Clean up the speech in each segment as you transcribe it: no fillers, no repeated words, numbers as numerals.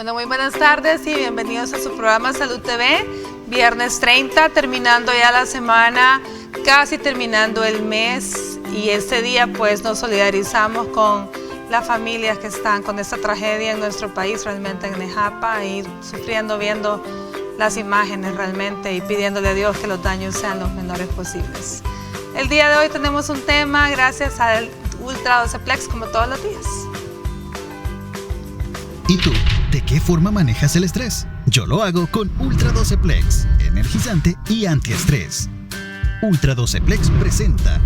Bueno, muy buenas tardes y bienvenidos a su programa Salud TV. Viernes 30, terminando ya la semana, casi terminando el mes. Y este día pues nos solidarizamos con las familias que están con esta tragedia en nuestro país, realmente en Nejapa, y sufriendo, viendo las imágenes realmente y pidiéndole a Dios que los daños sean los menores posibles. El día de hoy tenemos un tema gracias al Ultra 12 Plex, como todos los días. ¿Y tú? ¿De qué forma manejas el estrés? Yo lo hago con Ultra 12 Plex, energizante y antiestrés. Ultra 12 Plex presenta.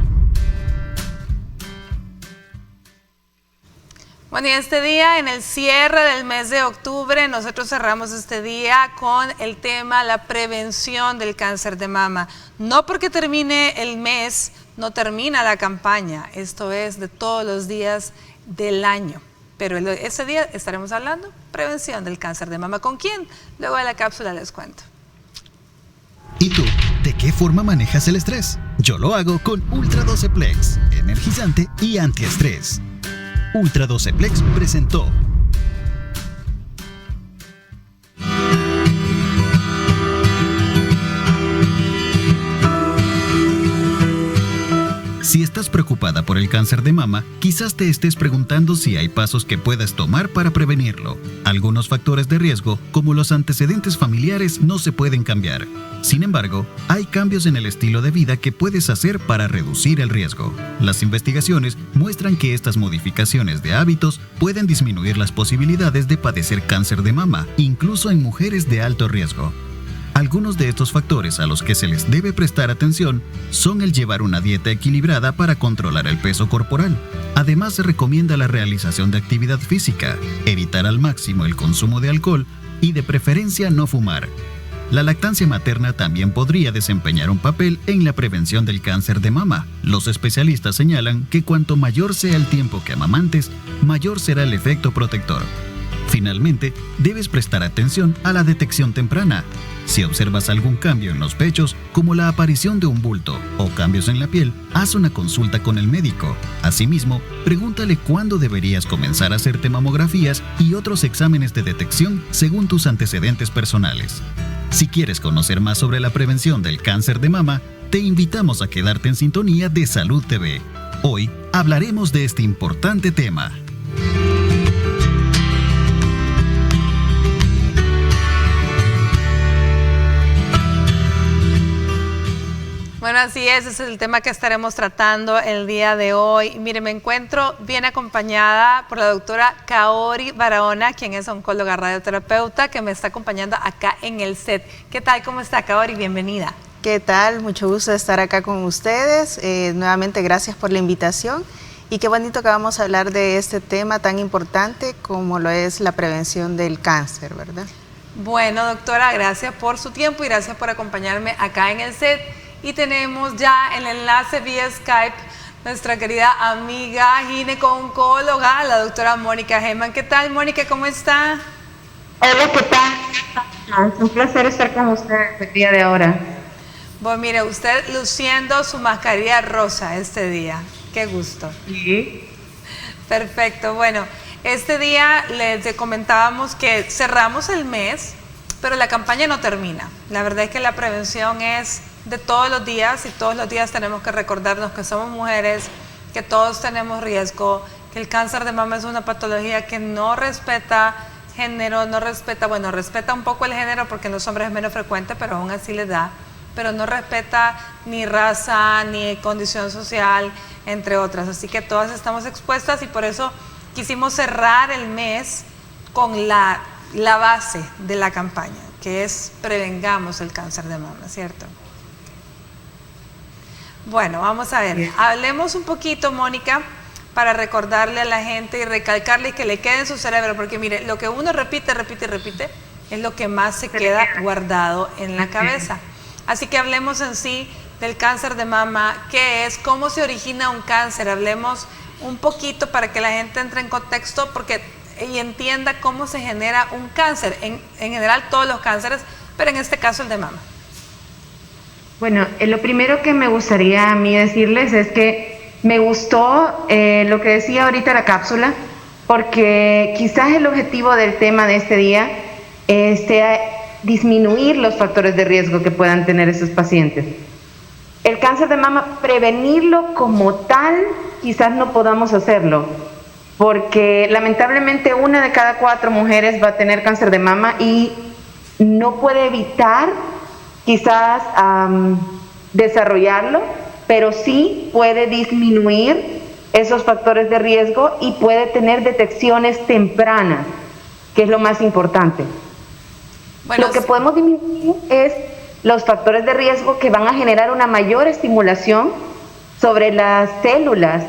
Bueno, y este día, en el cierre del mes de octubre, nosotros cerramos este día con el tema la prevención del cáncer de mama. No porque termine el mes, no termina la campaña. Esto es de todos los días del año. Pero ese día estaremos hablando prevención del cáncer de mama. ¿Con quién? Luego de la cápsula les cuento. ¿Y tú? ¿De qué forma manejas el estrés? Yo lo hago con Ultra 12 Plex, energizante y antiestrés. Ultra 12 Plex presentó. Si estás preocupada por el cáncer de mama, quizás te estés preguntando si hay pasos que puedas tomar para prevenirlo. Algunos factores de riesgo, como los antecedentes familiares, no se pueden cambiar. Sin embargo, hay cambios en el estilo de vida que puedes hacer para reducir el riesgo. Las investigaciones muestran que estas modificaciones de hábitos pueden disminuir las posibilidades de padecer cáncer de mama, incluso en mujeres de alto riesgo. Algunos de estos factores a los que se les debe prestar atención son el llevar una dieta equilibrada para controlar el peso corporal. Además, se recomienda la realización de actividad física, evitar al máximo el consumo de alcohol y de preferencia no fumar. La lactancia materna también podría desempeñar un papel en la prevención del cáncer de mama. Los especialistas señalan que cuanto mayor sea el tiempo que amamantes, mayor será el efecto protector. Finalmente, debes prestar atención a la detección temprana. Si observas algún cambio en los pechos, como la aparición de un bulto o cambios en la piel, haz una consulta con el médico. Asimismo, pregúntale cuándo deberías comenzar a hacerte mamografías y otros exámenes de detección según tus antecedentes personales. Si quieres conocer más sobre la prevención del cáncer de mama, te invitamos a quedarte en sintonía de Salud TV. Hoy hablaremos de este importante tema. Bueno, así es, ese es el tema que estaremos tratando el día de hoy. Mire, me encuentro bien acompañada por la doctora Kaori Barahona, quien es oncóloga radioterapeuta, que me está acompañando acá en el set. ¿Qué tal? ¿Cómo está, Kaori? Bienvenida. ¿Qué tal? Mucho gusto de estar acá con ustedes. Nuevamente, gracias por la invitación. Y qué bonito que vamos a hablar de este tema tan importante como lo es la prevención del cáncer, ¿verdad? Bueno, doctora, gracias por su tiempo y gracias por acompañarme acá en el set. Y tenemos ya el enlace vía Skype nuestra querida amiga gineco-oncóloga, la doctora Mónica Geman. ¿Qué tal, Mónica? ¿Cómo está? Hola, ¿qué tal? Es un placer estar con ustedes el día de ahora. Bueno, mire, usted luciendo su mascarilla rosa este día. Qué gusto. Sí. Perfecto. Bueno, este día les comentábamos que cerramos el mes, pero la campaña no termina. La verdad es que la prevención es de todos los días y todos los días tenemos que recordarnos que somos mujeres, que todos tenemos riesgo, que el cáncer de mama es una patología que no respeta género, respeta un poco el género porque en los hombres es menos frecuente, pero aún así les da, pero no respeta ni raza, ni condición social, entre otras. Así que todas estamos expuestas y por eso quisimos cerrar el mes con la base de la campaña, que es prevengamos el cáncer de mama, ¿cierto? Bueno, vamos a ver, hablemos un poquito, Mónica, para recordarle a la gente y recalcarle que le quede en su cerebro, porque mire, lo que uno repite es lo que más se queda guardado en la cabeza. Así que hablemos en sí del cáncer de mama, qué es, cómo se origina un cáncer, hablemos un poquito para que la gente entre en contexto y entienda cómo se genera un cáncer, en general todos los cánceres, pero en este caso el de mama. Bueno, lo primero que me gustaría a mí decirles es que me gustó lo que decía ahorita la cápsula, porque quizás el objetivo del tema de este día sea disminuir los factores de riesgo que puedan tener esos pacientes. El cáncer de mama, prevenirlo como tal, quizás no podamos hacerlo, porque lamentablemente 1 de cada 4 mujeres va a tener cáncer de mama y no puede evitar quizás desarrollarlo, pero sí puede disminuir esos factores de riesgo y puede tener detecciones tempranas, que es lo más importante. Bueno, lo que podemos disminuir es los factores de riesgo que van a generar una mayor estimulación sobre las células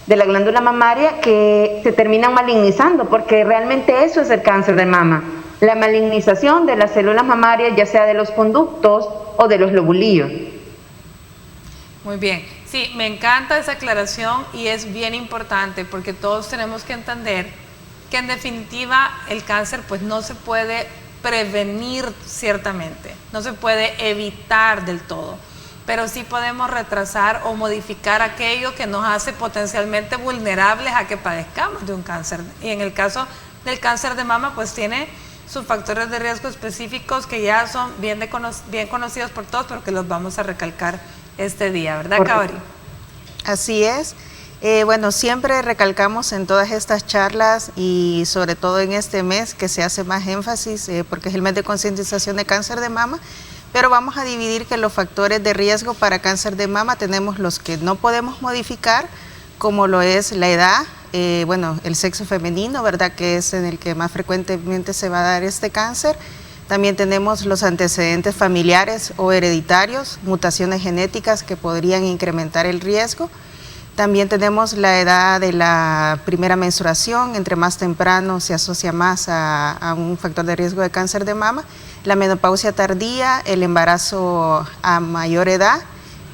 de la glándula mamaria que se terminan malignizando, porque realmente eso es el cáncer de mama, la malignización de las células mamarias, ya sea de los conductos o de los lobulillos. Muy bien, sí, me encanta esa aclaración y es bien importante porque todos tenemos que entender que en definitiva el cáncer pues no se puede prevenir ciertamente, no se puede evitar del todo, pero sí podemos retrasar o modificar aquello que nos hace potencialmente vulnerables a que padezcamos de un cáncer. Y en el caso del cáncer de mama pues tiene sus factores de riesgo específicos que ya son bien conocidos por todos, pero que los vamos a recalcar este día, ¿verdad, Kaori? Así es. Bueno, siempre recalcamos en todas estas charlas y sobre todo en este mes que se hace más énfasis porque es el mes de concientización de cáncer de mama, pero vamos a dividir que los factores de riesgo para cáncer de mama tenemos los que no podemos modificar, como lo es la edad, bueno, el sexo femenino, ¿verdad? Que es en el que más frecuentemente se va a dar este cáncer. También tenemos los antecedentes familiares o hereditarios, mutaciones genéticas que podrían incrementar el riesgo. También tenemos la edad de la primera menstruación, entre más temprano se asocia más a un factor de riesgo de cáncer de mama, la menopausia tardía, el embarazo a mayor edad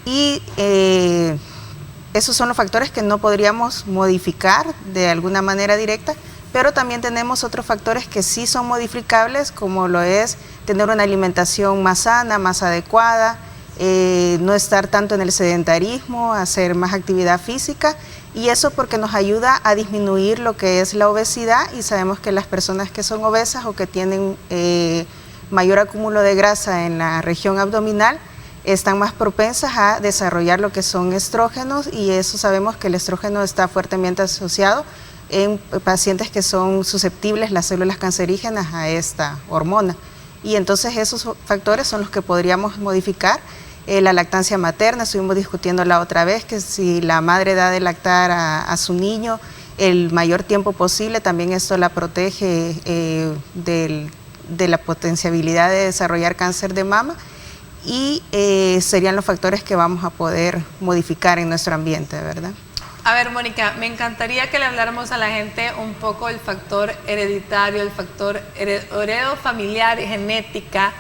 y esos son los factores que no podríamos modificar de alguna manera directa, pero también tenemos otros factores que sí son modificables, como lo es tener una alimentación más sana, más adecuada, no estar tanto en el sedentarismo, hacer más actividad física, y eso porque nos ayuda a disminuir lo que es la obesidad, y sabemos que las personas que son obesas o que tienen mayor acúmulo de grasa en la región abdominal están más propensas a desarrollar lo que son estrógenos, y eso sabemos que el estrógeno está fuertemente asociado en pacientes que son susceptibles las células cancerígenas a esta hormona. Y entonces esos factores son los que podríamos modificar. La lactancia materna, estuvimos discutiendo la otra vez que si la madre da de lactar a su niño el mayor tiempo posible, también esto la protege de la potencialidad de desarrollar cáncer de mama, y serían los factores que vamos a poder modificar en nuestro ambiente, ¿verdad? A ver, Mónica, me encantaría que le habláramos a la gente un poco del factor hereditario, el factor heredofamiliar y genética.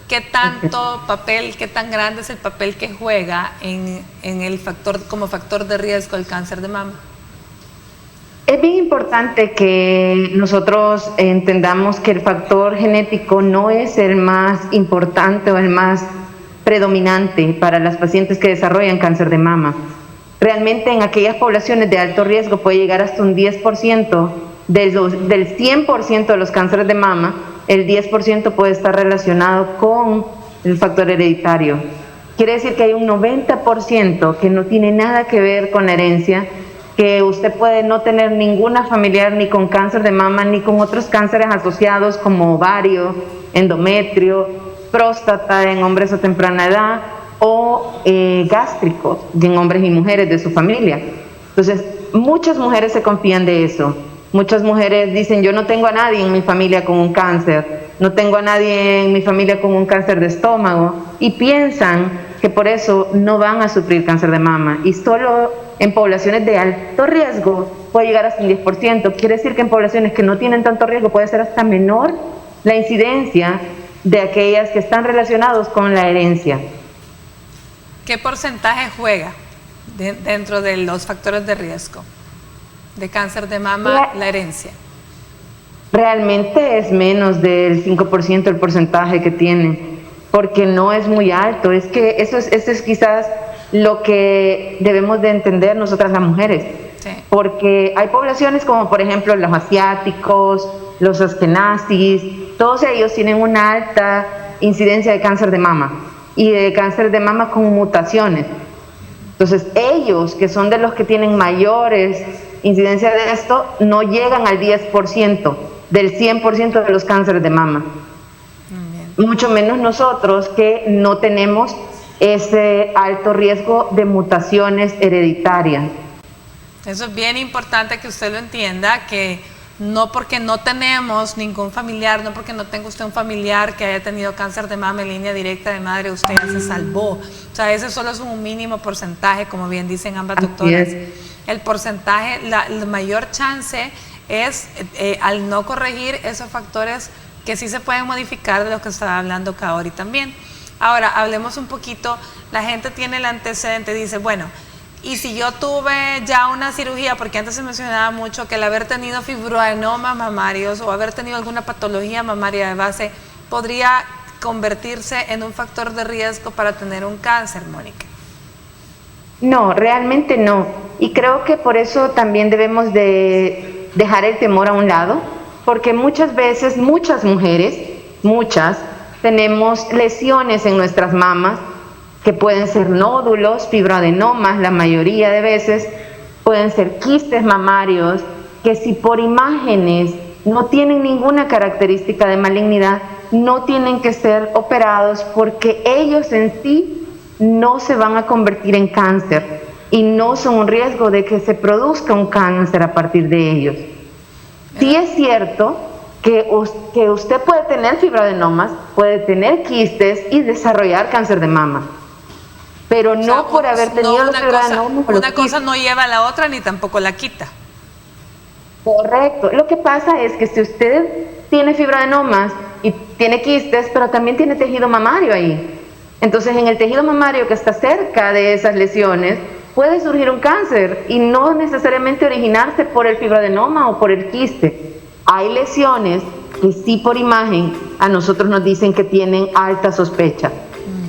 ¿Qué tanto papel, qué tan grande es el papel que juega en el factor, como factor de riesgo el cáncer de mama? Es bien importante que nosotros entendamos que el factor genético no es el más importante o el más predominante para las pacientes que desarrollan cáncer de mama. Realmente en aquellas poblaciones de alto riesgo puede llegar hasta un 10% del 100% de los cánceres de mama, el 10% puede estar relacionado con el factor hereditario. Quiere decir que hay un 90% que no tiene nada que ver con la herencia, que usted puede no tener ninguna familiar ni con cáncer de mama ni con otros cánceres asociados como ovario, endometrio, próstata en hombres a temprana edad o gástricos en hombres y mujeres de su familia. Entonces, muchas mujeres se confían de eso. Muchas mujeres dicen, yo no tengo a nadie en mi familia con un cáncer, no tengo a nadie en mi familia con un cáncer de estómago, y piensan que por eso no van a sufrir cáncer de mama. Y solo en poblaciones de alto riesgo puede llegar hasta un 10%. Quiere decir que en poblaciones que no tienen tanto riesgo puede ser hasta menor la incidencia de aquellas que están relacionados con la herencia. ¿Qué porcentaje juega dentro de los factores de riesgo de cáncer de mama la herencia? Realmente es menos del 5% el porcentaje que tiene, porque no es muy alto. Es que eso es quizás lo que debemos de entender nosotras las mujeres. Sí. Porque hay poblaciones como por ejemplo los asiáticos, los askenazis, todos ellos tienen una alta incidencia de cáncer de mama y de cáncer de mama con mutaciones. Entonces ellos, que son de los que tienen mayores incidencias de esto, no llegan al 10% del 100% de los cánceres de mama. Mucho menos nosotros que no tenemos ese alto riesgo de mutaciones hereditarias. Eso es bien importante que usted lo entienda, que no porque no tenemos ningún familiar, no porque no tenga usted un familiar que haya tenido cáncer de mama en línea directa de madre, usted ya se salvó. O sea, ese solo es un mínimo porcentaje, como bien dicen ambas doctoras. El porcentaje, la mayor chance es al no corregir esos factores que sí se pueden modificar, de los que estaba hablando Kaori también. Ahora, hablemos un poquito, la gente tiene el antecedente, dice, bueno, y si yo tuve ya una cirugía, porque antes se mencionaba mucho que el haber tenido fibroadenomas mamarios o haber tenido alguna patología mamaria de base podría convertirse en un factor de riesgo para tener un cáncer, Mónica. No, realmente no. Y creo que por eso también debemos de dejar el temor a un lado, porque muchas veces, muchas mujeres, tenemos lesiones en nuestras mamas, que pueden ser nódulos, fibroadenomas, la mayoría de veces, pueden ser quistes mamarios, que si por imágenes no tienen ninguna característica de malignidad, no tienen que ser operados porque ellos en sí no se van a convertir en cáncer y no son un riesgo de que se produzca un cáncer a partir de ellos. Sí es cierto que usted puede tener fibroadenomas, puede tener quistes y desarrollar cáncer de mama, pero no, o sea, por haber tenido los fibroadenomas. Una cosa no lleva a la otra ni tampoco la quita. Correcto. Lo que pasa es que si usted tiene fibroadenomas y tiene quistes, pero también tiene tejido mamario ahí, entonces en el tejido mamario que está cerca de esas lesiones puede surgir un cáncer y no necesariamente originarse por el fibroadenoma o por el quiste. Hay lesiones que sí por imagen a nosotros nos dicen que tienen alta sospecha.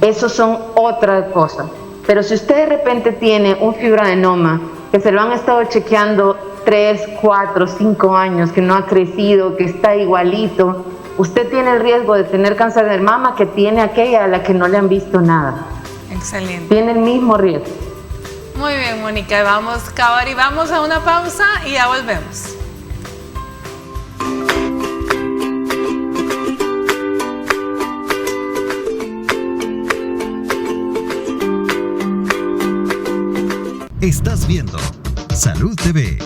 Esos son otra cosa. Pero si usted de repente tiene un fibroadenoma que se lo han estado chequeando 3, 4, 5 años, que no ha crecido, que está igualito, usted tiene el riesgo de tener cáncer de mama que tiene aquella a la que no le han visto nada. Excelente. Tiene el mismo riesgo. Muy bien, Mónica. Vamos, Kaori, vamos a una pausa y ya volvemos. Estás viendo Salud TV.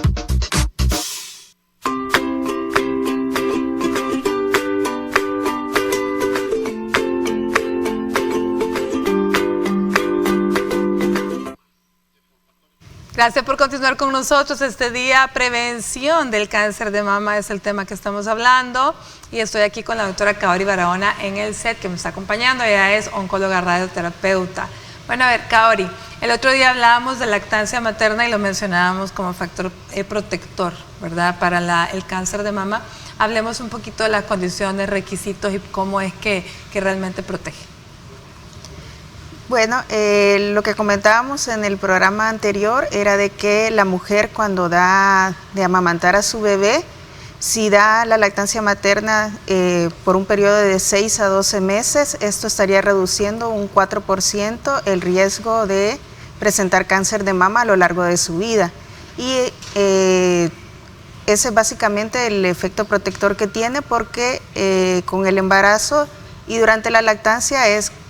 Gracias por continuar con nosotros. Este día, prevención del cáncer de mama es el tema que estamos hablando. Y estoy aquí con la doctora Kaori Barahona en el set que me está acompañando. Ella es oncóloga radioterapeuta. Bueno, a ver, Kaori, el otro día hablábamos de lactancia materna y lo mencionábamos como factor protector, ¿verdad? Para el cáncer de mama. Hablemos un poquito de las condiciones, requisitos y cómo es que realmente protege. Bueno, lo que comentábamos en el programa anterior era de que la mujer cuando da de amamantar a su bebé, si da la lactancia materna por un periodo de 6 a 12 meses, esto estaría reduciendo un 4% el riesgo de presentar cáncer de mama a lo largo de su vida. Y ese es básicamente el efecto protector que tiene, porque con el embarazo y durante la lactancia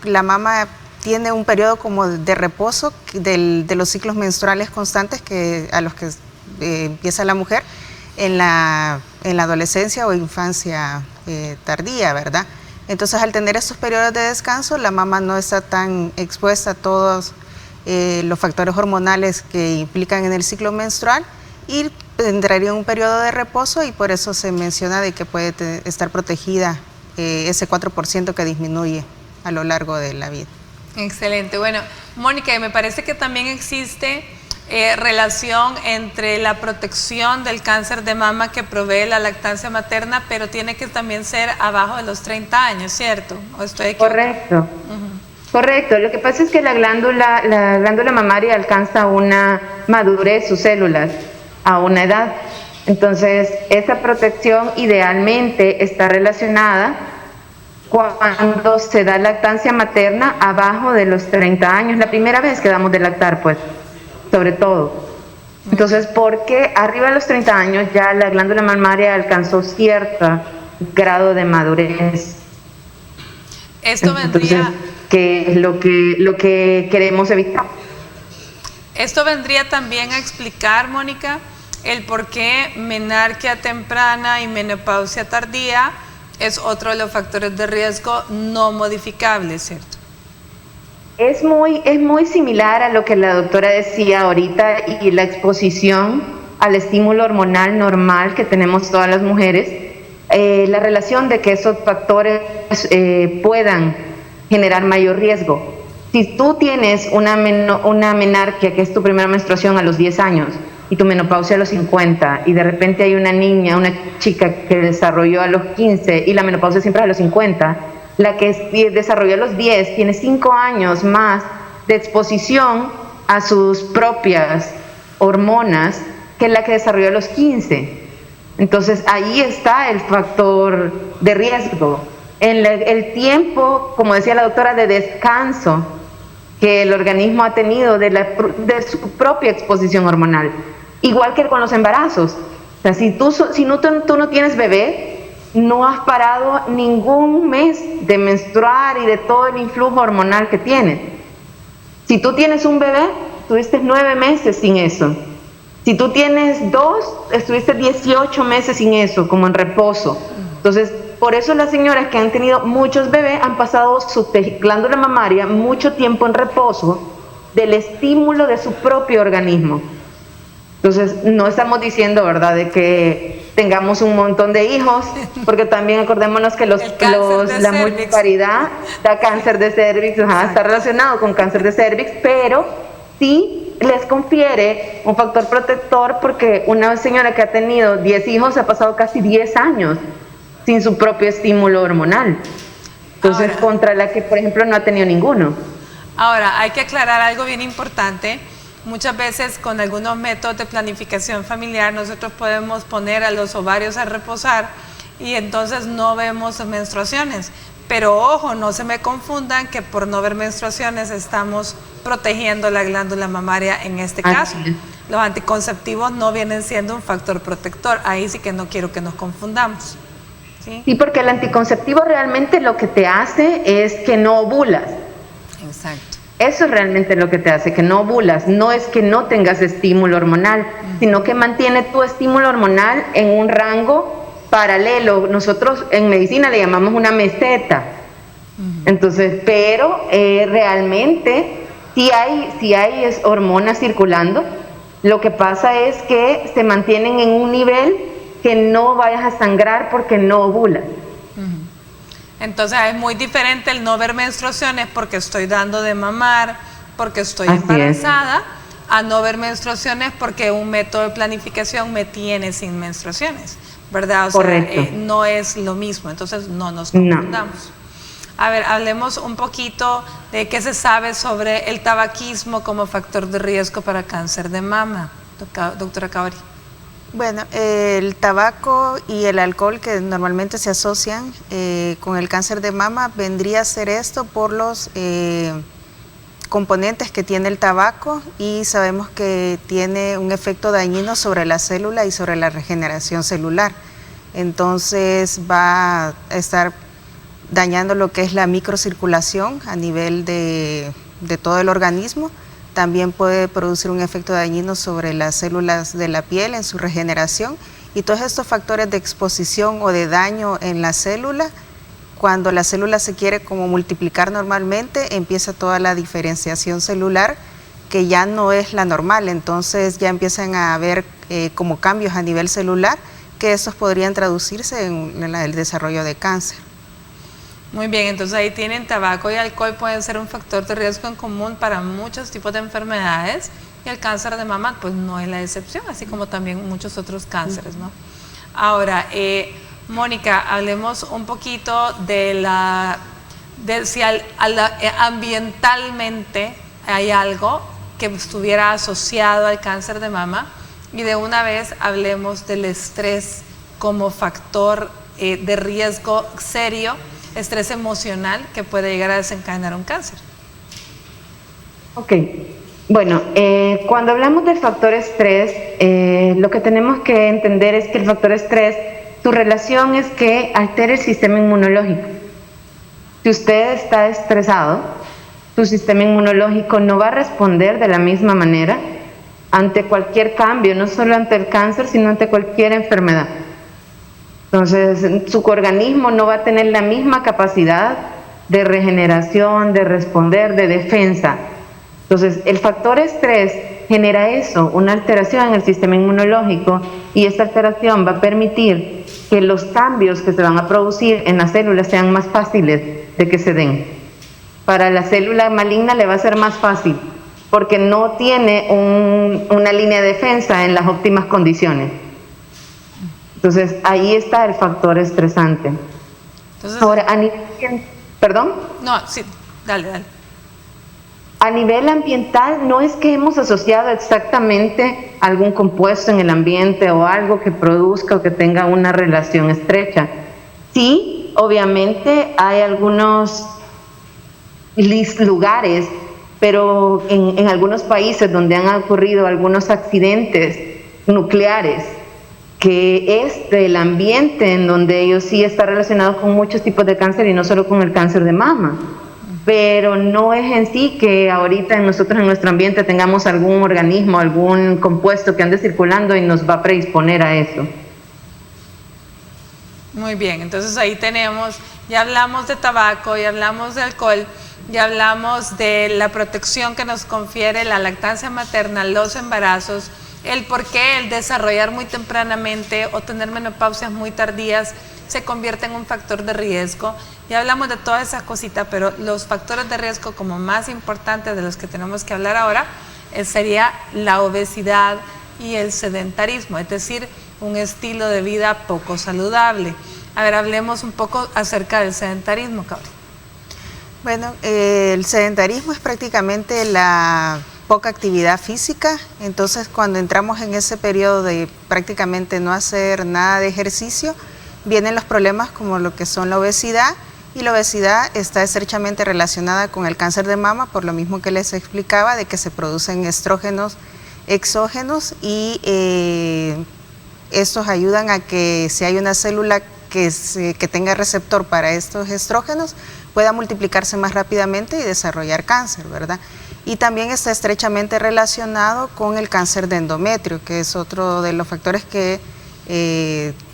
la mama tiene un periodo como de reposo de los ciclos menstruales constantes a los que empieza la mujer en la adolescencia o infancia tardía, ¿verdad? Entonces, al tener estos periodos de descanso, la mama no está tan expuesta a todos los factores hormonales que implican en el ciclo menstrual y entraría en un periodo de reposo, y por eso se menciona de que puede estar protegida ese 4% que disminuye a lo largo de la vida. Excelente. Bueno, Mónica, me parece que también existe relación entre la protección del cáncer de mama que provee la lactancia materna, pero tiene que también ser abajo de los 30 años, ¿cierto? ¿O estoy equivocada? Correcto. Correcto. Lo que pasa es que la glándula mamaria alcanza una madurez, sus células, a una edad. Entonces, esa protección idealmente está relacionada cuando se da lactancia materna abajo de los 30 años, la primera vez que damos de lactar, pues, sobre todo. Entonces, porque arriba de los 30 años ya la glándula mamaria alcanzó cierto grado de madurez. Esto vendría... Entonces, que es lo que queremos evitar. Esto vendría también a explicar, Mónica, el por qué menarquia temprana y menopausia tardía es otro de los factores de riesgo no modificables, ¿cierto? Es muy similar a lo que la doctora decía ahorita y la exposición al estímulo hormonal normal que tenemos todas las mujeres, la relación de que esos factores puedan generar mayor riesgo. Si tú tienes una menarquia, que es tu primera menstruación a los 10 años, y tu menopausia a los 50, y de repente hay una niña, una chica que desarrolló a los 15, y la menopausia siempre es a los 50, la que desarrolló a los 10 tiene 5 años más de exposición a sus propias hormonas que la que desarrolló a los 15. Entonces ahí está el factor de riesgo. En el tiempo, como decía la doctora, de descanso que el organismo ha tenido de su propia exposición hormonal. Igual que con los embarazos. O sea, si tú no tienes bebé, no has parado ningún mes de menstruar y de todo el influjo hormonal que tienes. Si tú tienes un bebé, tuviste 9 meses sin eso. Si tú tienes 2, estuviste 18 meses sin eso, como en reposo. Entonces, por eso las señoras que han tenido muchos bebés han pasado su glándula mamaria mucho tiempo en reposo del estímulo de su propio organismo. Entonces, no estamos diciendo, ¿verdad?, de que tengamos un montón de hijos, porque también acordémonos que la multiparidad da cáncer de cervix, está relacionado con cáncer de cervix, pero sí les confiere un factor protector, porque una señora que ha tenido 10 hijos ha pasado casi 10 años sin su propio estímulo hormonal. Entonces, ahora, contra la que, por ejemplo, no ha tenido ninguno. Ahora, hay que aclarar algo bien importante. Muchas veces con algunos métodos de planificación familiar nosotros podemos poner a los ovarios a reposar y entonces no vemos menstruaciones. Pero ojo, no se me confundan que por no ver menstruaciones estamos protegiendo la glándula mamaria en este caso. Los anticonceptivos no vienen siendo un factor protector. Ahí sí que no quiero que nos confundamos. Sí, porque el anticonceptivo realmente lo que te hace es que no ovulas. Exacto. Eso es realmente lo que te hace, que no ovulas. No es que no tengas estímulo hormonal, sino que mantiene tu estímulo hormonal en un rango paralelo. Nosotros en medicina le llamamos una meseta. Entonces, pero realmente sí hay hormonas circulando. Lo que pasa es que se mantienen en un nivel que no vayas a sangrar porque no ovulas. Entonces es muy diferente el no ver menstruaciones porque estoy dando de mamar, porque estoy embarazada, a no ver menstruaciones porque un método de planificación me tiene sin menstruaciones, ¿verdad? O correcto. sea, no es lo mismo, entonces no nos confundamos. No. A ver, hablemos un poquito de qué se sabe sobre el tabaquismo como factor de riesgo para cáncer de mama, doctora Cabari. Bueno, el tabaco y el alcohol que normalmente se asocian con el cáncer de mama vendría a ser esto por los componentes que tiene el tabaco, y sabemos que tiene un efecto dañino sobre la célula y sobre la regeneración celular. Entonces va a estar dañando lo que es la microcirculación a nivel de todo el organismo. También puede producir un efecto dañino sobre las células de la piel en su regeneración, y todos estos factores de exposición o de daño en la célula, cuando la célula se quiere como multiplicar normalmente, empieza toda la diferenciación celular que ya no es la normal. Entonces ya empiezan a haber como cambios a nivel celular, que estos podrían traducirse en el desarrollo de cáncer. Muy bien, entonces ahí tienen, tabaco y alcohol pueden ser un factor de riesgo en común para muchos tipos de enfermedades, y el cáncer de mama pues no es la excepción, así como también muchos otros cánceres, ¿no? Ahora, Mónica, hablemos un poquito de si ambientalmente hay algo que estuviera asociado al cáncer de mama, y de una vez hablemos del estrés como factor de riesgo serio, estrés emocional que puede llegar a desencadenar un cáncer. Ok, bueno, cuando hablamos del factor estrés, lo que tenemos que entender es que el factor estrés, su relación es que altera el sistema inmunológico. Si usted está estresado, su sistema inmunológico no va a responder de la misma manera ante cualquier cambio, no solo ante el cáncer, sino ante cualquier enfermedad. Entonces, su organismo no va a tener la misma capacidad de regeneración, de responder, de defensa. Entonces, el factor estrés genera eso, una alteración en el sistema inmunológico, y esta alteración va a permitir que los cambios que se van a producir en las células sean más fáciles de que se den. Para la célula maligna le va a ser más fácil, porque no tiene una línea de defensa en las óptimas condiciones. Entonces, ahí está el factor estresante. Entonces, ahora, ¿perdón? No, sí, dale. A nivel ambiental, no es que hemos asociado exactamente algún compuesto en el ambiente o algo que produzca o que tenga una relación estrecha. Sí, obviamente hay algunos lugares, pero en algunos países donde han ocurrido algunos accidentes nucleares, que es del ambiente en donde ellos sí está relacionado con muchos tipos de cáncer y no solo con el cáncer de mama. Pero no es en sí que ahorita nosotros en nuestro ambiente tengamos algún organismo, algún compuesto que ande circulando y nos va a predisponer a eso. Muy bien, entonces ahí tenemos, ya hablamos de tabaco, ya hablamos de alcohol, ya hablamos de la protección que nos confiere la lactancia materna, los embarazos, el por qué el desarrollar muy tempranamente o tener menopausias muy tardías se convierte en un factor de riesgo. Ya hablamos de todas esas cositas, pero los factores de riesgo como más importantes de los que tenemos que hablar ahora sería la obesidad y el sedentarismo, es decir, un estilo de vida poco saludable. A ver, hablemos un poco acerca del sedentarismo, Kaori. Bueno, el sedentarismo es prácticamente la poca actividad física. Entonces, cuando entramos en ese periodo de prácticamente no hacer nada de ejercicio, vienen los problemas como lo que son la obesidad, y la obesidad está estrechamente relacionada con el cáncer de mama, por lo mismo que les explicaba, de que se producen estrógenos exógenos, y estos ayudan a que si hay una célula que tenga receptor para estos estrógenos, pueda multiplicarse más rápidamente y desarrollar cáncer, ¿verdad? Y también está estrechamente relacionado con el cáncer de endometrio, que es otro de los factores que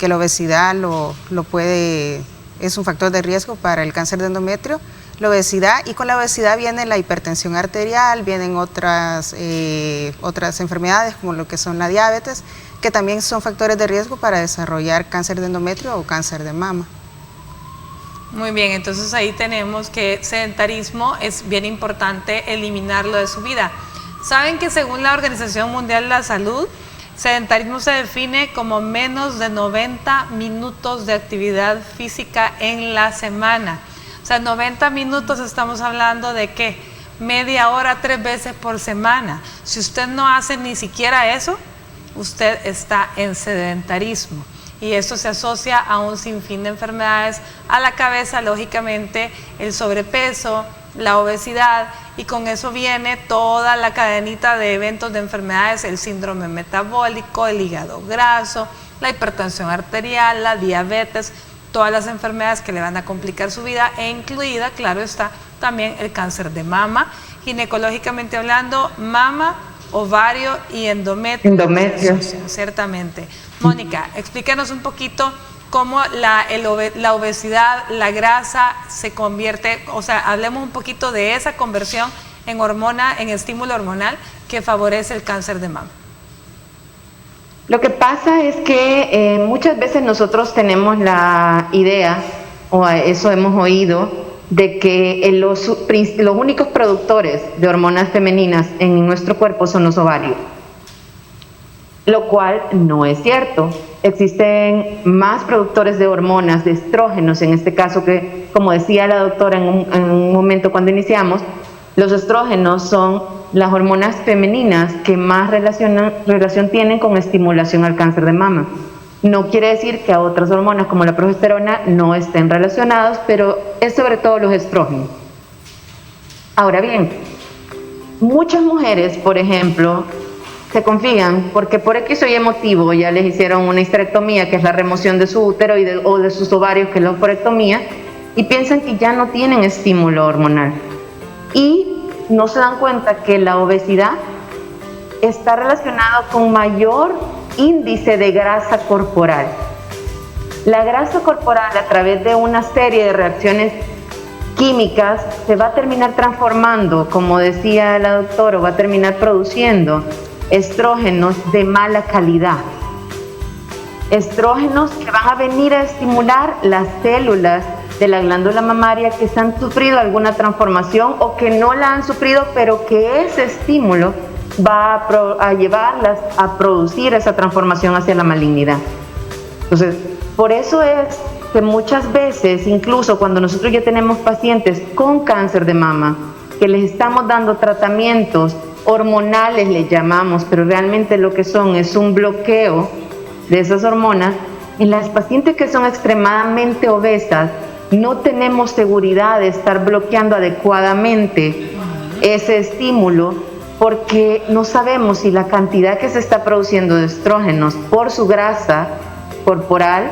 la obesidad es un factor de riesgo para el cáncer de endometrio. La obesidad, y con la obesidad viene la hipertensión arterial, vienen otras enfermedades como lo que son la diabetes, que también son factores de riesgo para desarrollar cáncer de endometrio o cáncer de mama. Muy bien, entonces ahí tenemos que sedentarismo es bien importante eliminarlo de su vida. ¿Saben que según la Organización Mundial de la Salud, sedentarismo se define como menos de 90 minutos de actividad física en la semana? O sea, 90 minutos estamos hablando de ¿qué? Media hora, 3 veces por semana. Si usted no hace ni siquiera eso, usted está en sedentarismo. Y esto se asocia a un sinfín de enfermedades, a la cabeza, lógicamente, el sobrepeso, la obesidad, y con eso viene toda la cadenita de eventos de enfermedades, el síndrome metabólico, el hígado graso, la hipertensión arterial, la diabetes, todas las enfermedades que le van a complicar su vida, e incluida, claro está, también el cáncer de mama, ginecológicamente hablando, mama, ovario y endometrio. Ciertamente. Mónica, explícanos un poquito cómo la obesidad, la grasa se convierte, o sea, hablemos un poquito de esa conversión en hormona, en estímulo hormonal que favorece el cáncer de mama. Lo que pasa es que muchas veces nosotros tenemos la idea, o eso hemos oído, de que los únicos productores de hormonas femeninas en nuestro cuerpo son los ovarios, lo cual no es cierto. Existen más productores de hormonas, de estrógenos en este caso, que como decía la doctora en un momento cuando iniciamos, los estrógenos son las hormonas femeninas que más relación tienen con estimulación al cáncer de mama. No quiere decir que a otras hormonas como la progesterona no estén relacionados, pero es sobre todo los estrógenos. Ahora bien, muchas mujeres, por ejemplo, se confían porque por X o Y motivo ya les hicieron una histerectomía, que es la remoción de su útero o de sus ovarios, que es la oophorectomía, y piensan que ya no tienen estímulo hormonal. Y no se dan cuenta que la obesidad está relacionada con mayor índice de grasa corporal. La grasa corporal, a través de una serie de reacciones químicas, se va a terminar transformando, como decía la doctora, va a terminar produciendo estrógenos de mala calidad. Estrógenos que van a venir a estimular las células de la glándula mamaria que se han sufrido alguna transformación o que no la han sufrido, pero que ese estímulo va a llevarlas a producir esa transformación hacia la malignidad. Entonces, por eso es que muchas veces, incluso cuando nosotros ya tenemos pacientes con cáncer de mama, que les estamos dando tratamientos hormonales, les llamamos, pero realmente lo que son es un bloqueo de esas hormonas, en las pacientes que son extremadamente obesas, no tenemos seguridad de estar bloqueando adecuadamente ese estímulo, porque no sabemos si la cantidad que se está produciendo de estrógenos por su grasa corporal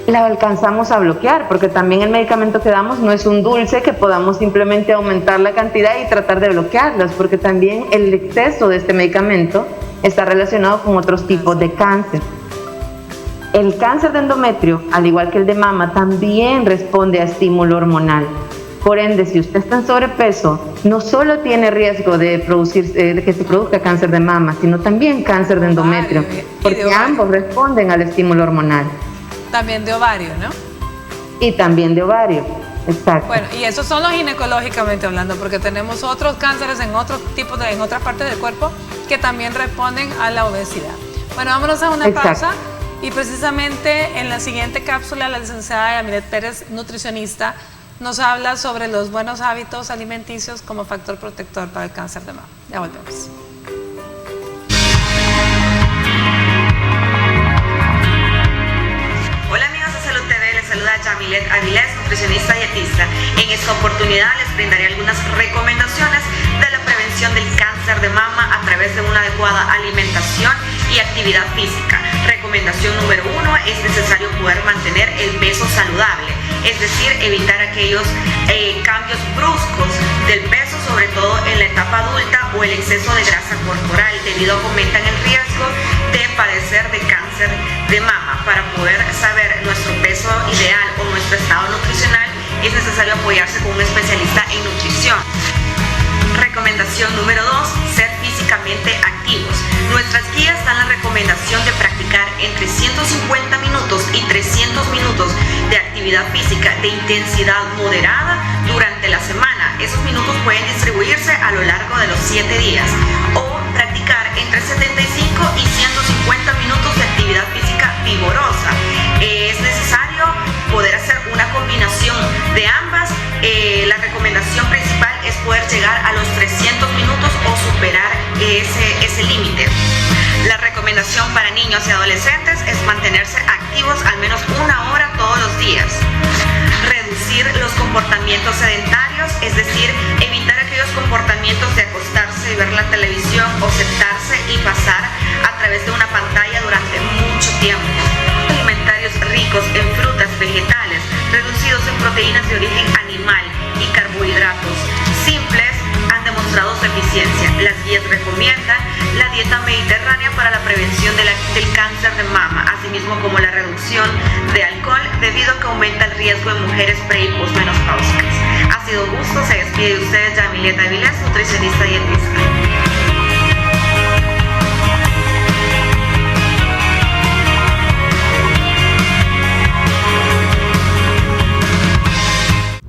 la alcanzamos a bloquear, porque también el medicamento que damos no es un dulce que podamos simplemente aumentar la cantidad y tratar de bloquearlas, porque también el exceso de este medicamento está relacionado con otros tipos de cáncer. El cáncer de endometrio, al igual que el de mama, también responde a estímulo hormonal. Por ende, si usted está en sobrepeso, no solo tiene riesgo de que se produzca cáncer de mama, sino también cáncer de endometrio, porque ambos responden al estímulo hormonal. También de ovario, ¿no? Y también de ovario, exacto. Bueno, y esos son los ginecológicamente hablando, porque tenemos otros cánceres en otros tipos en otras partes del cuerpo que también responden a la obesidad. Bueno, vámonos a una pausa. Y precisamente en la siguiente cápsula, la licenciada Yamilet Pérez, nutricionista, nos habla sobre los buenos hábitos alimenticios como factor protector para el cáncer de mama. Ya volvemos. Hola amigos de Salud TV, les saluda Yamilet Avilés, nutricionista dietista. En esta oportunidad les brindaré algunas recomendaciones de la prevención del cáncer de mama a través de una adecuada alimentación y actividad física. Recomendación número 1, es necesario poder mantener el peso saludable, es decir, evitar aquellos cambios bruscos del peso, sobre todo en la etapa adulta, o el exceso de grasa corporal, debido a que aumentan el riesgo de padecer de cáncer de mama. Para poder saber nuestro peso ideal o nuestro estado nutricional, es necesario apoyarse con un especialista en nutrición. Recomendación número 2, ser físicamente activos. Nuestras guías dan la recomendación de practicar entre 150 minutos y 300 minutos de actividad física de intensidad moderada durante la semana. Esos minutos pueden distribuirse a lo largo de los 7 días, o practicar entre 75 y 150 minutos de actividad física vigorosa. Es necesario poder hacer una combinación de ambas. La recomendación principal es poder llegar a los 300 minutos o superar ese límite. La recomendación para niños y adolescentes es mantenerse activos al menos 1 hora todos los días. Reducir los comportamientos sedentarios, es decir, evitar aquellos comportamientos de acostarse y ver la televisión o sentarse y pasar a través de una pantalla durante mucho tiempo. Alimentarios ricos en frutas, vegetales, reducidos en proteínas de origen animal y carbohidratos simples han demostrado su eficiencia. Las guías recomiendan la dieta mediterránea para la prevención del cáncer de mama, asimismo como la reducción de alcohol, debido a que aumenta el riesgo en mujeres pre y posmenopáusicas. Ha sido un gusto, se despide de ustedes Yamilet Avilés, nutricionista dietista.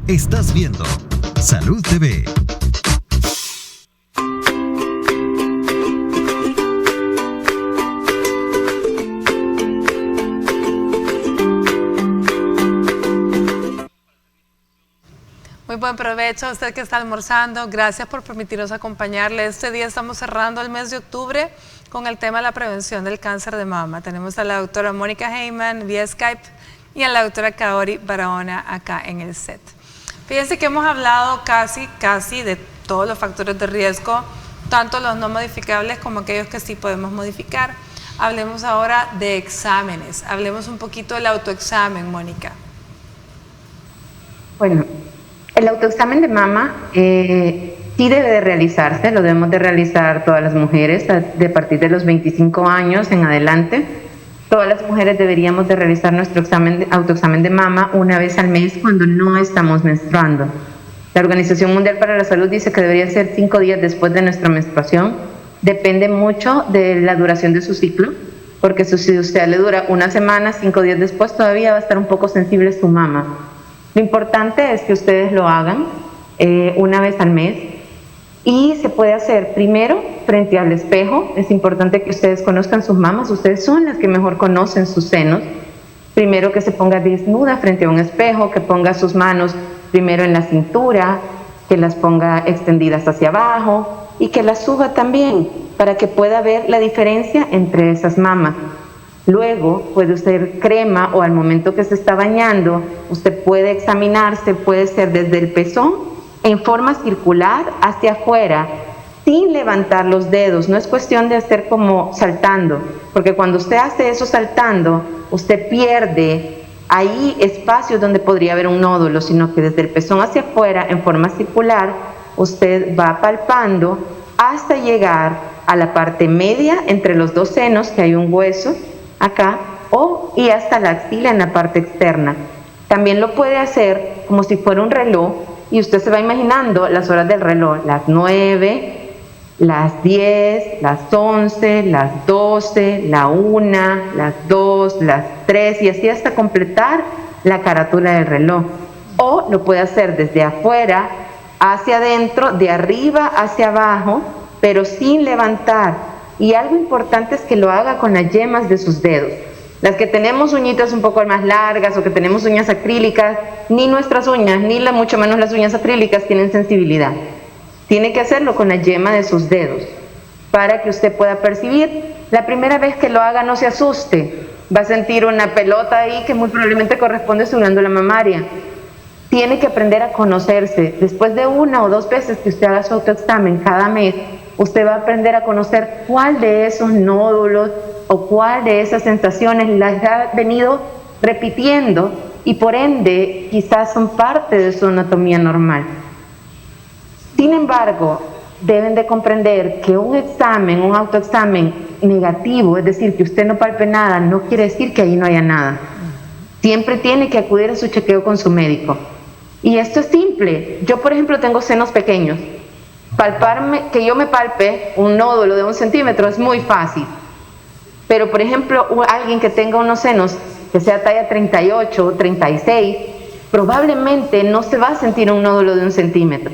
Estás viendo Salud TV. Muy buen provecho a usted que está almorzando. Gracias por permitirnos acompañarle. Este día estamos cerrando el mes de octubre con el tema de la prevención del cáncer de mama. Tenemos a la doctora Mónica Heyman vía Skype y a la doctora Kaori Barahona acá en el set. Fíjense que hemos hablado casi de todos los factores de riesgo, tanto los no modificables como aquellos que sí podemos modificar. Hablemos ahora de exámenes. Hablemos un poquito del autoexamen, Mónica. Bueno, el autoexamen de mama sí debe de realizarse, lo debemos de realizar todas las mujeres a partir de los 25 años en adelante. Todas las mujeres deberíamos de realizar nuestro autoexamen de mama una vez al mes cuando no estamos menstruando. La Organización Mundial para la Salud dice que debería ser 5 días después de nuestra menstruación. Depende mucho de la duración de su ciclo, porque si usted le dura una semana, 5 días después todavía va a estar un poco sensible su mama. Lo importante es que ustedes lo hagan una vez al mes y se puede hacer primero frente al espejo. Es importante que ustedes conozcan sus mamas, ustedes son las que mejor conocen sus senos. Primero que se ponga desnuda frente a un espejo, que ponga sus manos primero en la cintura, que las ponga extendidas hacia abajo y que las suba también para que pueda ver la diferencia entre esas mamas. Luego puede usar crema o al momento que se está bañando, usted puede examinarse, puede ser desde el pezón en forma circular hacia afuera, sin levantar los dedos. No es cuestión de hacer como saltando, porque cuando usted hace eso saltando, usted pierde ahí espacios donde podría haber un nódulo, sino que desde el pezón hacia afuera, en forma circular, usted va palpando hasta llegar a la parte media entre los dos senos, que hay un hueso acá, y hasta la axila en la parte externa. También lo puede hacer como si fuera un reloj y usted se va imaginando las horas del reloj, las 9, las 10, las 11, las 12, la 1, las 2, las 3 y así hasta completar la carátula del reloj. O lo puede hacer desde afuera hacia adentro, de arriba hacia abajo, pero sin levantar. Y algo importante es que lo haga con las yemas de sus dedos. Las que tenemos uñitas un poco más largas o que tenemos uñas acrílicas, ni nuestras uñas, ni mucho menos las uñas acrílicas tienen sensibilidad. Tiene que hacerlo con la yema de sus dedos para que usted pueda percibir. La primera vez que lo haga no se asuste. Va a sentir una pelota ahí que muy probablemente corresponde a su glándula mamaria. Tiene que aprender a conocerse. Después de 1 o 2 veces que usted haga su autoexamen cada mes, usted va a aprender a conocer cuál de esos nódulos o cuál de esas sensaciones las ha venido repitiendo y por ende quizás son parte de su anatomía normal. Sin embargo, deben de comprender que un examen, un autoexamen negativo, es decir, que usted no palpe nada, no quiere decir que ahí no haya nada. Siempre tiene que acudir a su chequeo con su médico. Y esto es simple. Yo, por ejemplo, tengo senos pequeños. Que yo me palpe un nódulo de 1 centímetro es muy fácil. Pero, por ejemplo, alguien que tenga unos senos que sea talla 38 o 36, probablemente no se va a sentir un nódulo de 1 centímetro.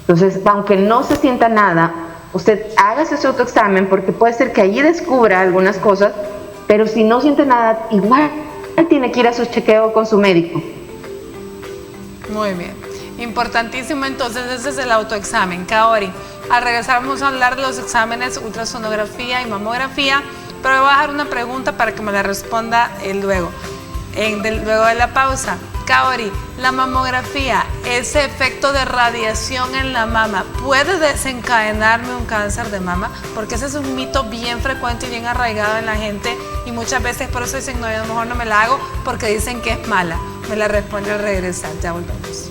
Entonces, aunque no se sienta nada, usted hágase su autoexamen porque puede ser que allí descubra algunas cosas, pero si no siente nada, igual tiene que ir a su chequeo con su médico. Muy bien. Importantísimo, entonces ese es el autoexamen. Kaori, al regresar vamos a hablar de los exámenes ultrasonografía y mamografía, pero voy a dejar una pregunta para que me la responda luego de la pausa. Kaori, la mamografía, ese efecto de radiación en la mama, ¿puede desencadenarme un cáncer de mama? Porque ese es un mito bien frecuente y bien arraigado en la gente y muchas veces por eso dicen, no, yo a lo mejor no me la hago porque dicen que es mala. Me la responde al regresar, ya volvemos.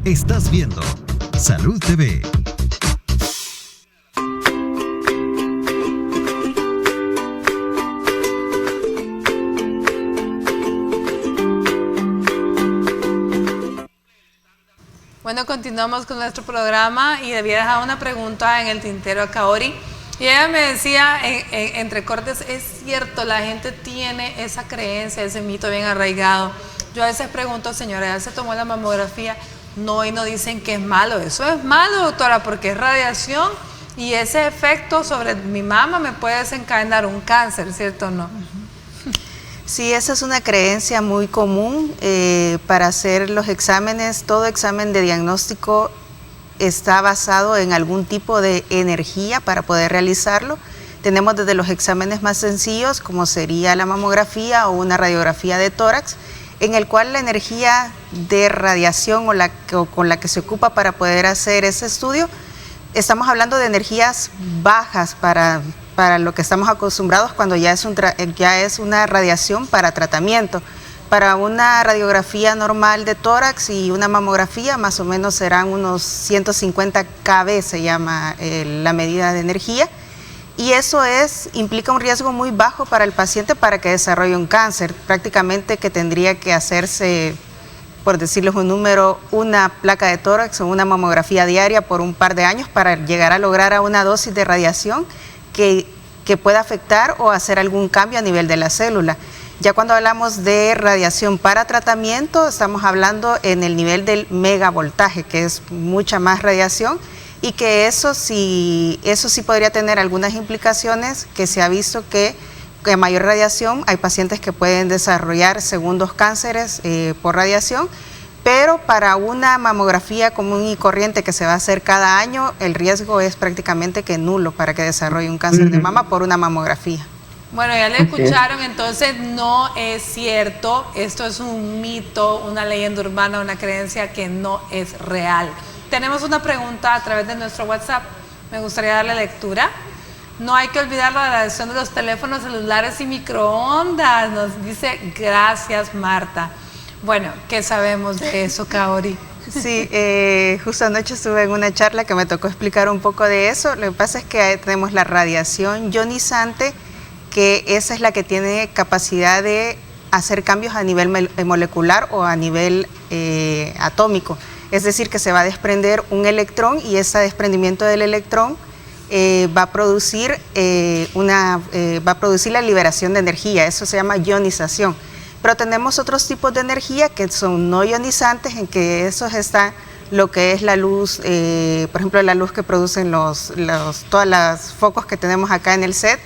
Estás viendo Salud TV. Bueno, continuamos con nuestro programa y debía dejar una pregunta en el tintero a Kaori. Y ella me decía, entre cortes, es cierto, la gente tiene esa creencia, ese mito bien arraigado. Yo a veces pregunto, señora, ¿ya se tomó la mamografía? no, y no dicen que es malo. Eso es malo, doctora, porque es radiación y ese efecto sobre mi mama me puede desencadenar un cáncer, ¿cierto o no? Sí, esa es una creencia muy común para hacer los exámenes. Todo examen de diagnóstico está basado en algún tipo de energía para poder realizarlo. Tenemos desde los exámenes más sencillos, como sería la mamografía o una radiografía de tórax, en el cual la energía de radiación o con la que se ocupa para poder hacer ese estudio, estamos hablando de energías bajas para lo que estamos acostumbrados cuando ya es una radiación para tratamiento. Para una radiografía normal de tórax y una mamografía más o menos serán unos 150 kV, se llama la medida de energía, y eso implica un riesgo muy bajo para el paciente para que desarrolle un cáncer. Prácticamente que tendría que hacerse, por decirles un número, una placa de tórax o una mamografía diaria por un par de años para llegar a lograr a una dosis de radiación que pueda afectar o hacer algún cambio a nivel de la célula. Ya cuando hablamos de radiación para tratamiento, estamos hablando en el nivel del megavoltaje, que es mucha más radiación, y que eso sí podría tener algunas implicaciones, que se ha visto que a mayor radiación hay pacientes que pueden desarrollar segundos cánceres por radiación, pero para una mamografía común y corriente que se va a hacer cada año, el riesgo es prácticamente que nulo para que desarrolle un cáncer de mama por una mamografía. Bueno, ya le escucharon, entonces no es cierto, esto es un mito, una leyenda urbana, una creencia que no es real. Tenemos una pregunta a través de nuestro WhatsApp, me gustaría darle lectura. No hay que olvidar la radiación de los teléfonos celulares y microondas, nos dice gracias Marta. Bueno, ¿qué sabemos de eso, Kaori? Sí, justo anoche estuve en una charla que me tocó explicar un poco de eso. Lo que pasa es que tenemos la radiación ionizante, que esa es la que tiene capacidad de hacer cambios a nivel molecular o a nivel atómico. Es decir, que se va a desprender un electrón y ese desprendimiento del electrón va a producir la liberación de energía. Eso se llama ionización. Pero tenemos otros tipos de energía que son no ionizantes, en que esos están lo que es la luz, por ejemplo, la luz que producen todos los focos que tenemos acá en el set,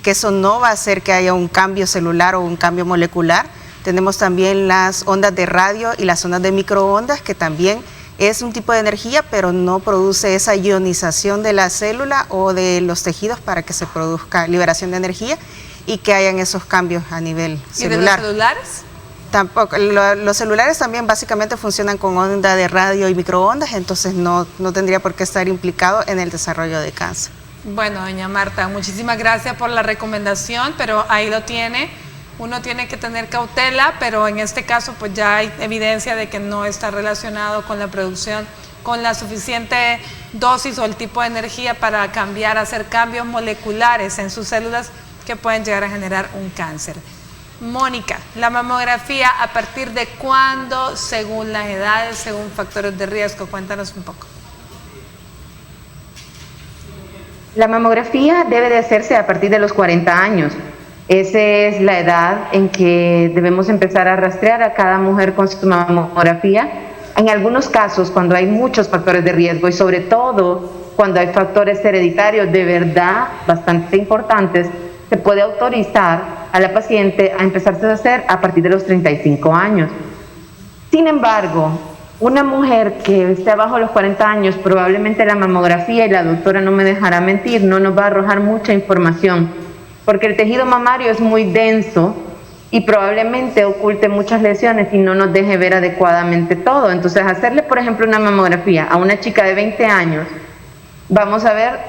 que eso no va a hacer que haya un cambio celular o un cambio molecular. Tenemos también las ondas de radio y las ondas de microondas, que también es un tipo de energía, pero no produce esa ionización de la célula o de los tejidos para que se produzca liberación de energía y que hayan esos cambios a nivel celular. ¿Y de los celulares? Tampoco. Los celulares también básicamente funcionan con onda de radio y microondas, entonces no tendría por qué estar implicado en el desarrollo de cáncer. Bueno, doña Marta, muchísimas gracias por la recomendación, pero ahí lo tiene. Uno tiene que tener cautela, pero en este caso pues ya hay evidencia de que no está relacionado con la producción, con la suficiente dosis o el tipo de energía para cambiar, hacer cambios moleculares en sus células que pueden llegar a generar un cáncer. Mónica, la mamografía, ¿a partir de cuándo, según las edades, según factores de riesgo? Cuéntanos un poco. La mamografía debe de hacerse a partir de los 40 años. Esa es la edad en que debemos empezar a rastrear a cada mujer con su mamografía. En algunos casos, cuando hay muchos factores de riesgo y sobre todo cuando hay factores hereditarios de verdad bastante importantes, se puede autorizar a la paciente a empezarse a hacer a partir de los 35 años. Sin embargo, una mujer que esté abajo de los 40 años, probablemente la mamografía, y la doctora no me dejará mentir, no nos va a arrojar mucha información, porque el tejido mamario es muy denso y probablemente oculte muchas lesiones y no nos deje ver adecuadamente todo. Entonces, hacerle, por ejemplo, una mamografía a una chica de 20 años, vamos a ver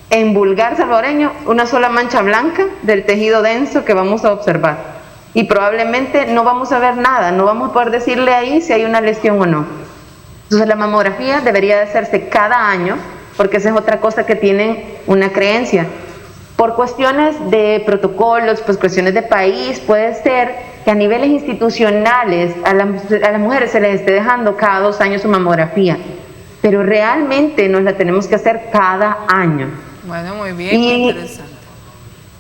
en vulgar salvadoreño una sola mancha blanca del tejido denso que vamos a observar. Y probablemente no vamos a ver nada, no vamos a poder decirle ahí si hay una lesión o no. Entonces la mamografía debería de hacerse cada año, porque esa es otra cosa que tienen una creencia. Por cuestiones de protocolos, pues cuestiones de país, puede ser que a niveles institucionales a las mujeres se les esté dejando cada 2 años su mamografía, pero realmente nos la tenemos que hacer cada año. Bueno, muy bien, muy interesante.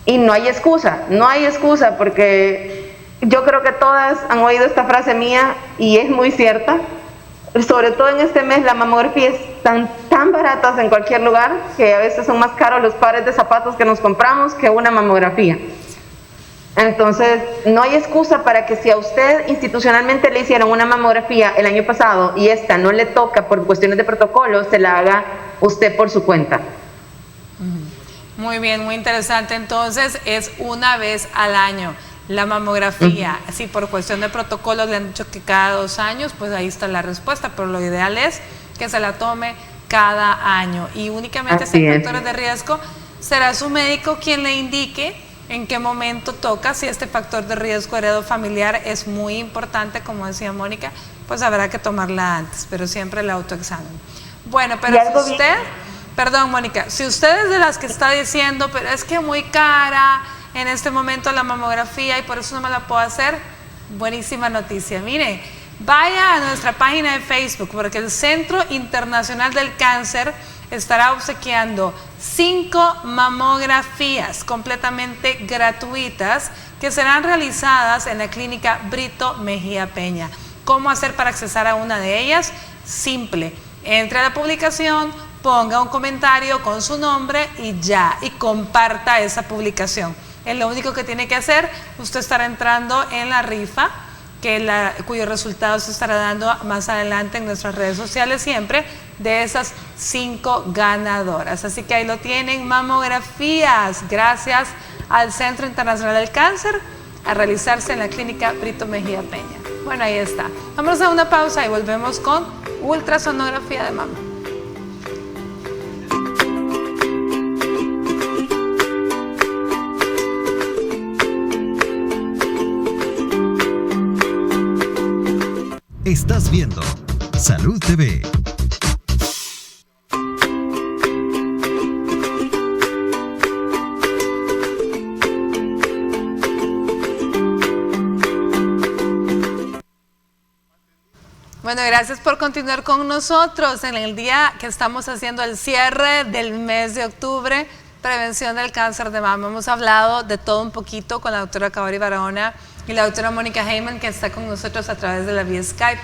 Y no hay excusa, porque yo creo que todas han oído esta frase mía y es muy cierta. sobre todo en este mes, la mamografía están tan baratas en cualquier lugar que a veces son más caros los pares de zapatos que nos compramos que una mamografía. Entonces, no hay excusa para que si a usted institucionalmente le hicieron una mamografía el año pasado y esta no le toca por cuestiones de protocolo, se la haga usted por su cuenta. Muy bien, muy interesante. Entonces, es una vez al año la mamografía. Si por cuestión de protocolo le han dicho que cada 2 años, pues ahí está la respuesta, pero lo ideal es que se la tome cada año. Y únicamente si hay factores de riesgo, será su médico quien le indique en qué momento toca. Si este factor de riesgo heredofamiliar es muy importante, como decía Mónica, pues habrá que tomarla antes, pero siempre el autoexamen. Bueno, pero si usted, perdón Mónica, si usted es de las que está diciendo, pero es que muy cara en este momento la mamografía y por eso no me la puedo hacer, buenísima noticia. Mire, vaya a nuestra página de Facebook, porque el Centro Internacional del Cáncer estará obsequiando 5 mamografías completamente gratuitas que serán realizadas en la clínica Brito Mejía Peña. ¿Cómo hacer para accesar a una de ellas? Simple, entre a la publicación, ponga un comentario con su nombre y ya, y comparta esa publicación. Es lo único que tiene que hacer. Usted estará entrando en la rifa, cuyos resultados se estará dando más adelante en nuestras redes sociales siempre, de esas 5 ganadoras. Así que ahí lo tienen, mamografías, gracias al Centro Internacional del Cáncer, a realizarse en la clínica Brito Mejía Peña. Bueno, ahí está. Vamos a una pausa y volvemos con ultrasonografía de mama. Estás viendo Salud TV. Bueno, gracias por continuar con nosotros en el día que estamos haciendo el cierre del mes de octubre, prevención del cáncer de mama. Hemos hablado de todo un poquito con la doctora Caori Barahona y la doctora Mónica Heyman, que está con nosotros a través de la vía Skype.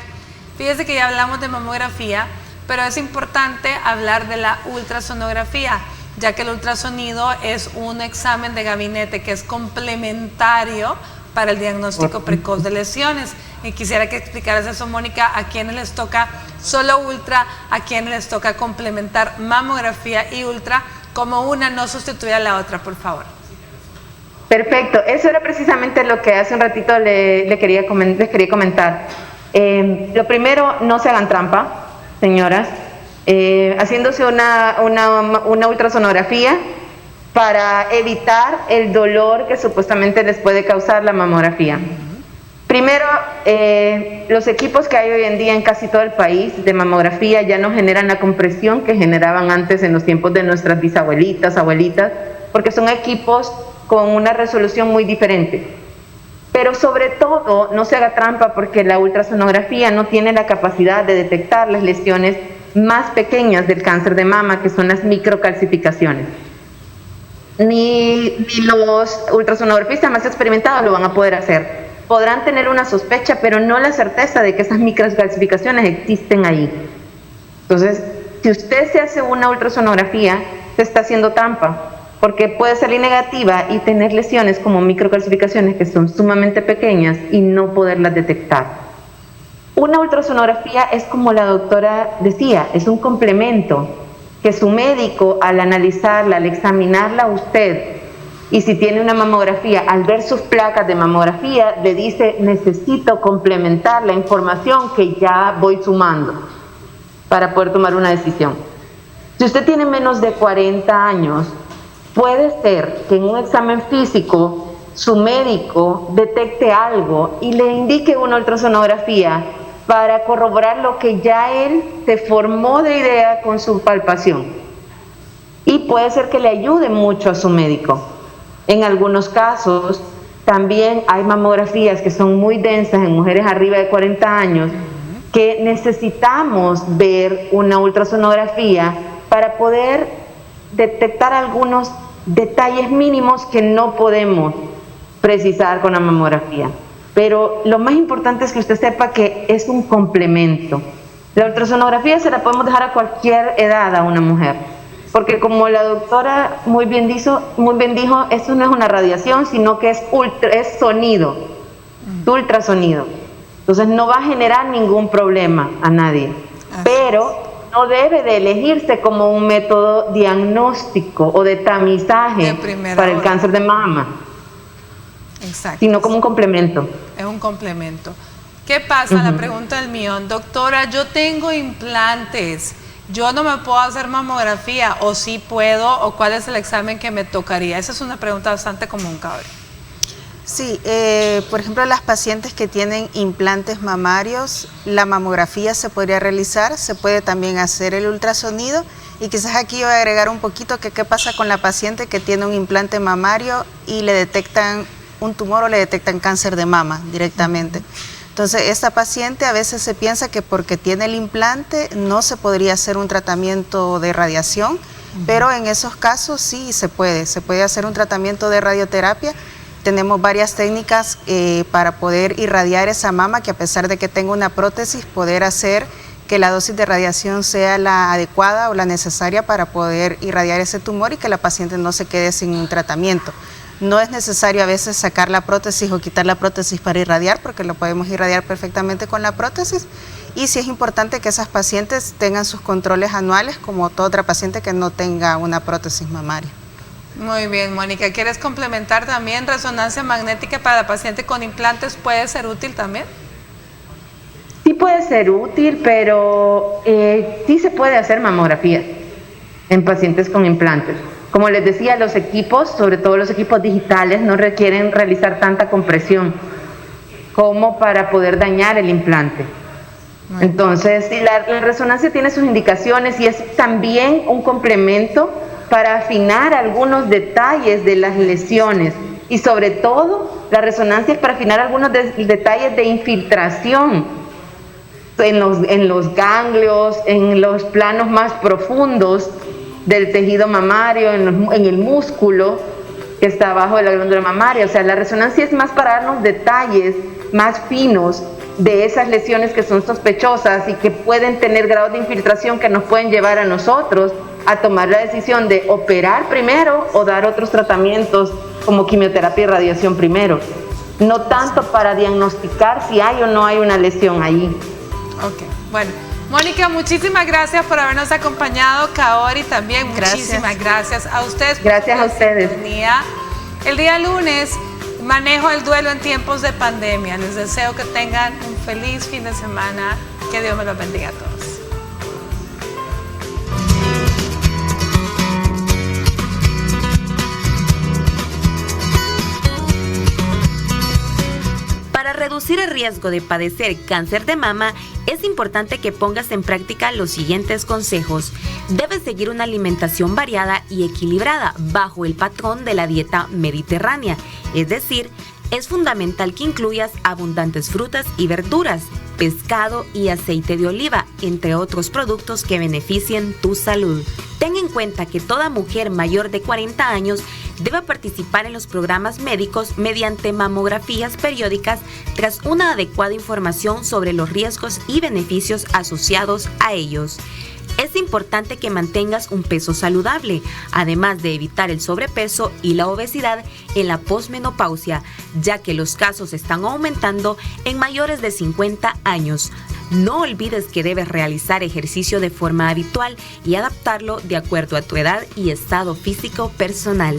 Fíjese que ya hablamos de mamografía, pero es importante hablar de la ultrasonografía, ya que el ultrasonido es un examen de gabinete que es complementario para el diagnóstico precoz de lesiones. Y quisiera que explicaras eso, Mónica, a quienes les toca solo ultra, a quienes les toca complementar mamografía y ultra, como una no sustituye a la otra, por favor. Perfecto, eso era precisamente lo que hace un ratito les quería comentar. Lo primero, no se hagan trampa, señoras, haciéndose una ultrasonografía para evitar el dolor que supuestamente les puede causar la mamografía. Primero, los equipos que hay hoy en día en casi todo el país de mamografía ya no generan la compresión que generaban antes en los tiempos de nuestras bisabuelitas, abuelitas, porque son equipos con una resolución muy diferente. Pero sobre todo, no se haga trampa, porque la ultrasonografía no tiene la capacidad de detectar las lesiones más pequeñas del cáncer de mama, que son las microcalcificaciones. Ni los ultrasonografistas más experimentados lo van a poder hacer. Podrán tener una sospecha, pero no la certeza de que esas microcalcificaciones existen ahí. Entonces, si usted se hace una ultrasonografía, se está haciendo trampa, porque puede salir negativa y tener lesiones como microcalcificaciones que son sumamente pequeñas y no poderlas detectar. Una ultrasonografía es, como la doctora decía, es un complemento que su médico, al analizarla, al examinarla a usted, y si tiene una mamografía, al ver sus placas de mamografía, le dice: necesito complementar la información que ya voy sumando para poder tomar una decisión. Si usted tiene menos de 40 años, puede ser que en un examen físico su médico detecte algo y le indique una ultrasonografía para corroborar lo que ya él se formó de idea con su palpación. Y puede ser que le ayude mucho a su médico. En algunos casos también hay mamografías que son muy densas en mujeres arriba de 40 años que necesitamos ver una ultrasonografía para poder detectar algunos detalles mínimos que no podemos precisar con la mamografía. Pero lo más importante es que usted sepa que es un complemento. La ultrasonografía se la podemos dejar a cualquier edad a una mujer, porque como la doctora muy bien dijo, esto no es una radiación, sino que es sonido, ultrasonido. Entonces no va a generar ningún problema a nadie, pero no debe de elegirse como un método diagnóstico o de tamizaje para el cáncer de mama. Exacto. Sino como un complemento. Es un complemento. ¿Qué pasa? La pregunta del millón. Doctora, yo tengo implantes. ¿Yo no me puedo hacer mamografía? ¿O sí puedo? ¿O cuál es el examen que me tocaría? Esa es una pregunta bastante común, cabrón. Sí, por ejemplo, las pacientes que tienen implantes mamarios, la mamografía se podría realizar, se puede también hacer el ultrasonido, y quizás aquí voy a agregar un poquito que qué pasa con la paciente que tiene un implante mamario y le detectan un tumor o le detectan cáncer de mama directamente. Entonces, esta paciente a veces se piensa que porque tiene el implante no se podría hacer un tratamiento de radiación, pero en esos casos sí se puede hacer un tratamiento de radioterapia. Tenemos varias técnicas para poder irradiar esa mama, que a pesar de que tenga una prótesis, poder hacer que la dosis de radiación sea la adecuada o la necesaria para poder irradiar ese tumor y que la paciente no se quede sin un tratamiento. No es necesario a veces sacar la prótesis o quitar la prótesis para irradiar, porque lo podemos irradiar perfectamente con la prótesis. Y sí es importante que esas pacientes tengan sus controles anuales, como toda otra paciente que no tenga una prótesis mamaria. Muy bien, Mónica. ¿Quieres complementar también resonancia magnética para la paciente con implantes? ¿Puede ser útil también? Sí puede ser útil, pero sí se puede hacer mamografía en pacientes con implantes. Como les decía, los equipos, sobre todo los equipos digitales, no requieren realizar tanta compresión como para poder dañar el implante. Entonces, sí, la resonancia tiene sus indicaciones y es también un complemento para afinar algunos detalles de las lesiones, y sobre todo la resonancia es para afinar algunos detalles de infiltración en los ganglios, en los planos más profundos del tejido mamario, en el músculo que está abajo de la glándula mamaria. O sea, la resonancia es más para darnos detalles más finos de esas lesiones que son sospechosas y que pueden tener grados de infiltración que nos pueden llevar a nosotros a tomar la decisión de operar primero o dar otros tratamientos como quimioterapia y radiación primero. No tanto para diagnosticar si hay o no hay una lesión allí. Ok, bueno. Mónica, muchísimas gracias por habernos acompañado. Kaori también, muchísimas gracias a ustedes. Gracias a ustedes. El día lunes manejo el duelo en tiempos de pandemia. Les deseo que tengan un feliz fin de semana. Que Dios me los bendiga a todos. Para reducir el riesgo de padecer cáncer de mama, es importante que pongas en práctica los siguientes consejos. Debes seguir una alimentación variada y equilibrada bajo el patrón de la dieta mediterránea, es decir, es fundamental que incluyas abundantes frutas y verduras, pescado y aceite de oliva, entre otros productos que beneficien tu salud. Ten en cuenta que toda mujer mayor de 40 años debe participar en los programas médicos mediante mamografías periódicas tras una adecuada información sobre los riesgos y beneficios asociados a ellos. Es importante que mantengas un peso saludable, además de evitar el sobrepeso y la obesidad en la posmenopausia, ya que los casos están aumentando en mayores de 50 años. No olvides que debes realizar ejercicio de forma habitual y adaptarlo de acuerdo a tu edad y estado físico personal.